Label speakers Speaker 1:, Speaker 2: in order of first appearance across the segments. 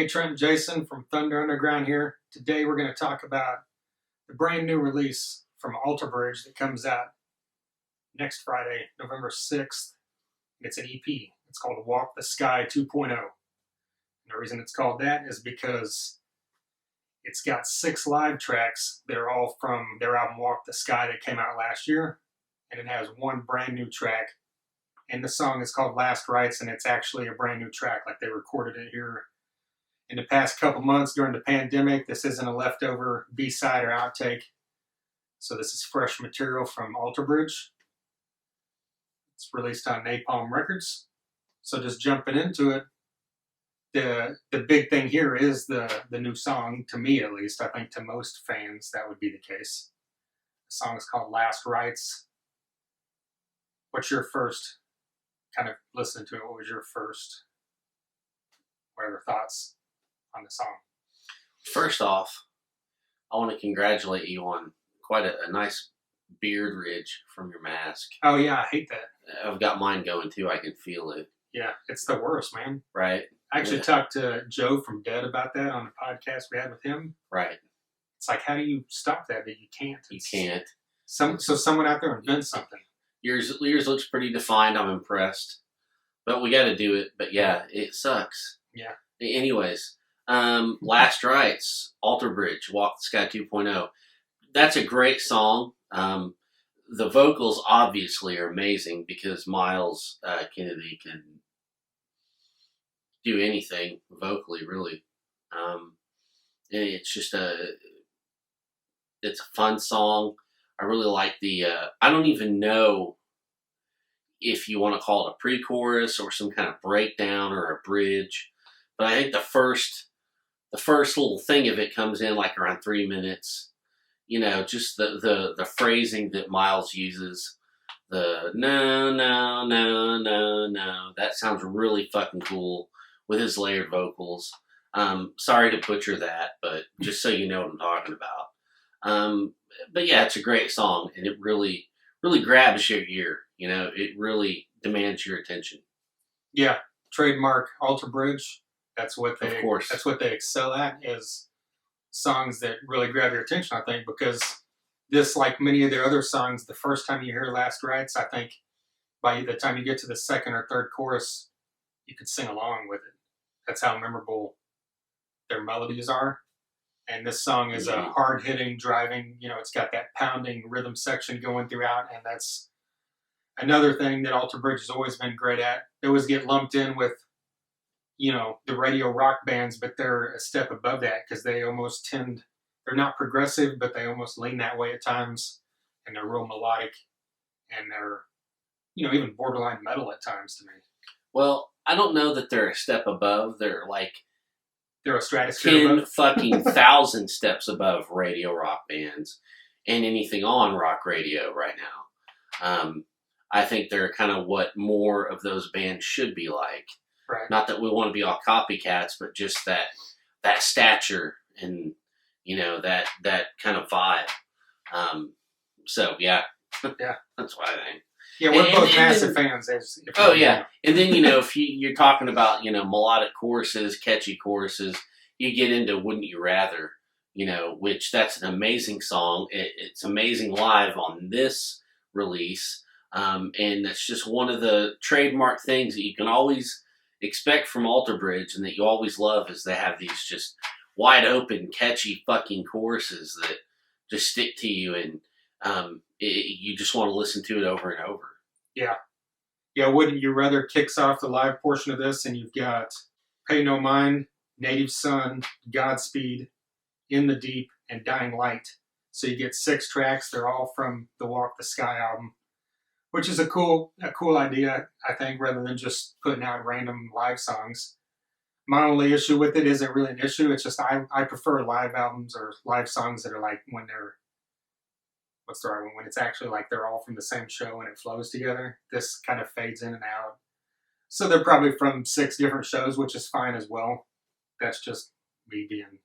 Speaker 1: Hey, Trent and Jason from Thunder Underground here. Today we're going to talk about the brand new release from Alter Bridge that comes out next Friday, November 6th. It's an EP. It's called Walk the Sky 2.0. And the reason it's called that is because it's got 6 live tracks that are all from their album Walk the Sky that came out last year. And it has one brand new track. And the song is called Last Rites, and it's actually a brand new track. Like they recorded it here in the past couple months during the pandemic. This isn't a leftover B-side or outtake. So this is fresh material from Alter Bridge. It's released on Napalm Records. So just jumping into it, the big thing here is the new song, to me at least. I think to most fans that would be the case. The song is called Last Rites. What's your first kind of listening to it? What was your first whatever thoughts on the song?
Speaker 2: First off, I want to congratulate you on quite a nice beard ridge from your mask.
Speaker 1: Oh yeah, I hate that.
Speaker 2: I've got mine going too. I can feel it.
Speaker 1: Yeah, it's the worst, man.
Speaker 2: Right.
Speaker 1: I actually talked to Joe from Dead about that on the podcast we had with him.
Speaker 2: Right.
Speaker 1: It's like, how do you stop that? But you can't.
Speaker 2: You can't.
Speaker 1: So someone out there invents something.
Speaker 2: Yours looks pretty defined. I'm impressed. But we got to do it. But yeah, it sucks.
Speaker 1: Yeah.
Speaker 2: Anyways, Last Rites, Alter Bridge, Walk the Sky 2.0. That's a great song. The vocals obviously are amazing because Miles Kennedy can do anything vocally, really. It's just it's a fun song. I really like I don't even know if you want to call it a pre-chorus or some kind of breakdown or a bridge, but I think the first little thing of it comes in like around 3 minutes. You know, just the phrasing that Miles uses, the no, no, no, no, no, that sounds really fucking cool with his layered vocals. Sorry to butcher that, but just so you know what I'm talking about. But yeah, it's a great song, and it really, really grabs your ear. You know, it really demands your attention.
Speaker 1: Yeah, trademark Alter Bridge. That's what they.
Speaker 2: Of course.
Speaker 1: That's what they excel at, is songs that really grab your attention. I think because this, like many of their other songs, the first time you hear Last Rites, I think by the time you get to the second or third chorus, you could sing along with it. That's how memorable their melodies are. And this song is a hard-hitting, driving, it's got that pounding rhythm section going throughout, and that's another thing that Alter Bridge has always been great at. They always get lumped in with, the radio rock bands, but they're a step above that because they almost they're not progressive, but they almost lean that way at times, and they're real melodic, and they're, even borderline metal at times to me.
Speaker 2: Well, I don't know that they're a step above. They're
Speaker 1: a stratosphere
Speaker 2: 10 fucking thousand steps above radio rock bands and anything on rock radio right now. I think they're kind of what more of those bands should be like.
Speaker 1: Right.
Speaker 2: Not that we want to be all copycats, but just that stature and, that kind of vibe. So, yeah.
Speaker 1: Yeah.
Speaker 2: That's what I think.
Speaker 1: Yeah, we're both massive fans.
Speaker 2: Oh, yeah. And then, if you're talking about, melodic choruses, catchy choruses, you get into Wouldn't You Rather, which that's an amazing song. It's amazing live on this release. And that's just one of the trademark things that you can always expect from Alter Bridge and that you always love is they have these just wide open, catchy fucking choruses that just stick to you and you just want to listen to it over and over.
Speaker 1: Yeah. Yeah, Wouldn't You Rather kicks off the live portion of this, and you've got Pay No Mind, Native Son, Godspeed, In the Deep, and Dying Light. So you get 6 tracks. They're all from the Walk the Sky album, which is a cool idea, I think, rather than just putting out random live songs. My only issue with it isn't really an issue. It's just I prefer live albums or live songs that are like when they're, what's the right one? When it's actually like they're all from the same show and it flows together. This kind of fades in and out. So they're probably from 6 different shows, which is fine as well. That's just me being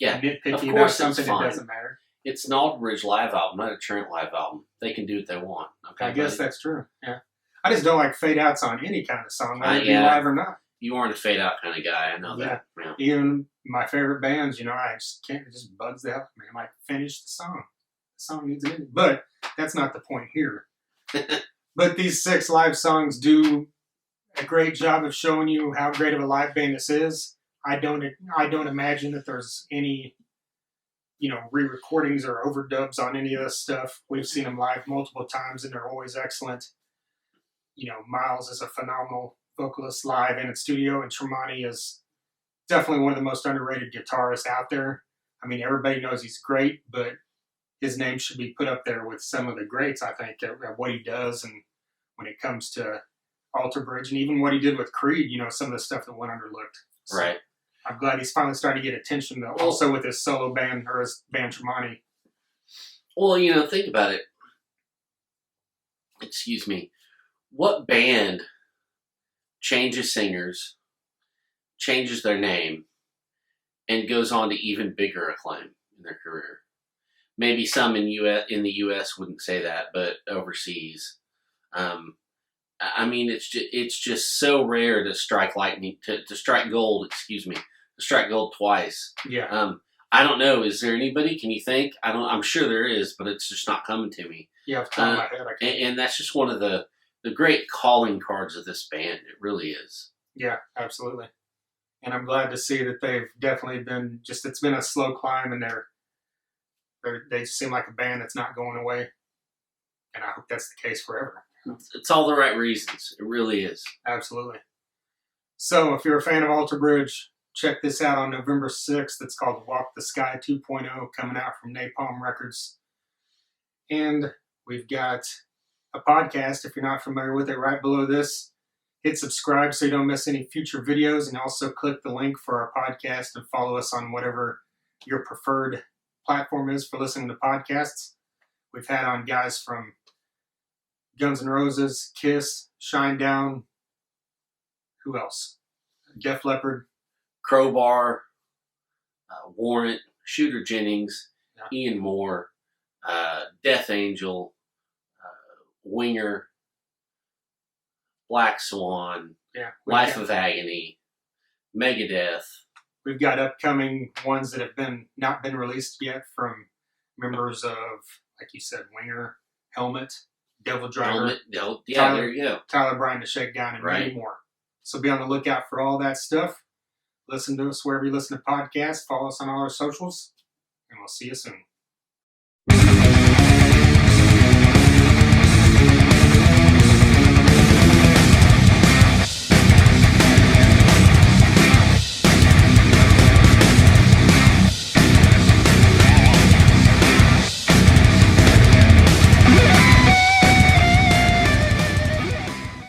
Speaker 1: nitpicky about something that doesn't matter.
Speaker 2: It's an Alter Bridge live album, not a Trent live album. They can do what they want. Okay,
Speaker 1: I guess that's true. Yeah, I just don't like fade outs on any kind of song, whether it be live or not.
Speaker 2: You aren't a fade out kind of guy. I know that. Yeah.
Speaker 1: Even my favorite bands, I just can't. It just bugs the hell out of me. I'm like, finish the song. The song needs it. But that's not the point here. But these 6 live songs do a great job of showing you how great of a live band this is. I don't imagine that there's any, re-recordings or overdubs on any of this stuff. We've seen them live multiple times, and they're always excellent. Miles is a phenomenal vocalist live and in studio, and Tremonti is definitely one of the most underrated guitarists out there. I mean, everybody knows he's great, but his name should be put up there with some of the greats, I think, at what he does, and when it comes to Alter Bridge, and even what he did with Creed, some of the stuff that went underlooked. So
Speaker 2: right.
Speaker 1: I'm glad he's finally starting to get attention, though, also with his solo band, or his band Tremonti.
Speaker 2: Well, think about it. Excuse me. What band changes singers, changes their name, and goes on to even bigger acclaim in their career? Maybe some in the U.S. wouldn't say that, but overseas, I mean, it's just so rare to strike lightning, to strike gold. Excuse me, to strike gold twice.
Speaker 1: Yeah.
Speaker 2: I don't know. Is there anybody? Can you think? I'm sure there is, but it's just not coming to me.
Speaker 1: Yeah, off the top of my head, I can't.
Speaker 2: And that's just one of the great calling cards of this band. It really is.
Speaker 1: Yeah, absolutely. And I'm glad to see that they've definitely been it's been a slow climb, and they seem like a band that's not going away. And I hope that's the case forever.
Speaker 2: It's all the right reasons. It really is.
Speaker 1: Absolutely. So if you're a fan of Alter Bridge, check this out on November 6th. It's called Walk the Sky 2.0, coming out from Napalm Records. And we've got a podcast, if you're not familiar with it, right below this. Hit subscribe so you don't miss any future videos, and also click the link for our podcast and follow us on whatever your preferred platform is for listening to podcasts. We've had on guys from Guns N' Roses, Kiss, Shinedown, who else? Def Leppard,
Speaker 2: Crowbar, Warrant, Shooter Jennings, Ian Moore, Death Angel, Winger, Black Swan, Life of Agony, Megadeth.
Speaker 1: We've got upcoming ones that have not been released yet from members of, like you said, Winger, Helmet, Devil Driver,
Speaker 2: there you go.
Speaker 1: Tyler Bryan, The Shakedown, and many more. So be on the lookout for all that stuff. Listen to us wherever you listen to podcasts. Follow us on all our socials, and we'll see you soon.